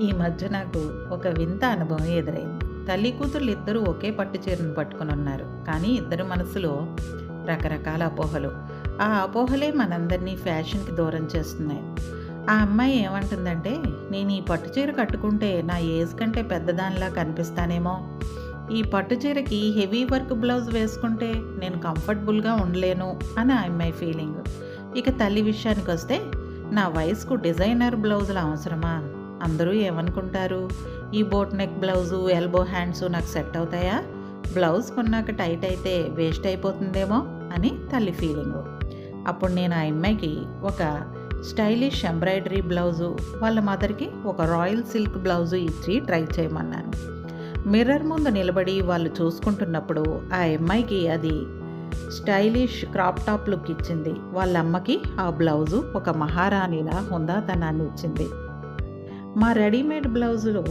ఈ మధ్య నాకు ఒక వింత అనుభవం ఎదురైంది. తల్లి కూతుర్లు ఇద్దరూ ఒకే పట్టు చీరను పట్టుకొనున్నారు. కానీ ఇద్దరి మనసులో రకరకాల అపోహలు. ఆ అపోహలే మనందరినీ ఫ్యాషన్‌కి దూరం చేస్తున్నాయి. ఆ అమ్మాయి ఏమంటుందంటే, "నేను ఈ పట్టు చీర కట్టుకుంటే నా ఏజ్ కంటే పెద్దదానిలా కనిపిస్తానేమో. ఈ పట్టు చీరకి హెవీ వర్క్ బ్లౌజ్ వేసుకుంటే నేను కంఫర్టబుల్‌గా ఉండలేను" అని ఆ అమ్మాయి ఫీలింగ్. ఇక తల్లి విషయానికొస్తే, "నా వయసుకు డిజైనర్ బ్లౌజులు అవసరమా? అందరూ ఏమనుకుంటారు? ఈ boat neck blouse, elbow hands నాకు సెట్ అవుతాయా? బ్లౌజ్ కొన్నాక టైట్ అయితే వేస్ట్ అయిపోతుందేమో" అని తల్లి ఫీలింగు. అప్పుడు నేను ఆ అమ్మాయికి ఒక స్టైలిష్ ఎంబ్రాయిడరీ బ్లౌజు, వాళ్ళ మదర్‌కి ఒక రాయల్ సిల్క్ బ్లౌజు ఇచ్చి ట్రై చేయమన్నాను. మిర్రర్ ముందు నిలబడి వాళ్ళు చూసుకుంటున్నప్పుడు ఆ అమ్మాయికి అది స్టైలిష్ క్రాప్ టాప్ లుక్ ఇచ్చింది. వాళ్ళ అమ్మకి ఆ బ్లౌజు ఒక మహారాణిలా హుందాతనాన్ని ఇచ్చింది. మా రెడీమేడ్ బ్లౌజులో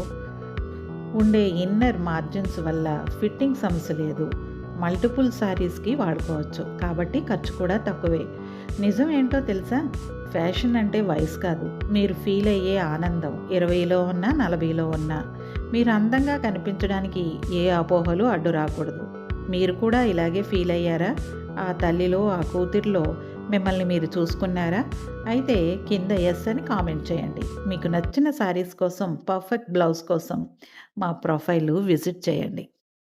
ఉండే ఇన్నర్ మార్జిన్స్ వల్ల ఫిట్టింగ్ సమస్య లేదు. మల్టిపుల్ శారీస్‌కి వాడుకోవచ్చు. కాబట్టి ఖర్చు కూడా తక్కువే. నిజం ఏంటో తెలుసా? ఫ్యాషన్ అంటే వయసు కాదు. మీరు ఫీల్ అయ్యే ఆనందం. 20లో ఉన్నా, 40లో ఉన్నా మీరు అందంగా కనిపించడానికి ఏ అపోహలు అడ్డు రాకూడదు. మీరు కూడా ఇలాగే ఫీల్ అయ్యారా? ఆ తల్లిలో, ఆ కూతురిలో మిమ్మల్ని మీరు చూసుకున్నారా? అయితే కింద యెస్ అని కామెంట్ చేయండి. మీకు నచ్చిన శారీస్ కోసం, పర్ఫెక్ట్ బ్లౌజ్ కోసం మా ప్రొఫైలు విజిట్ చేయండి.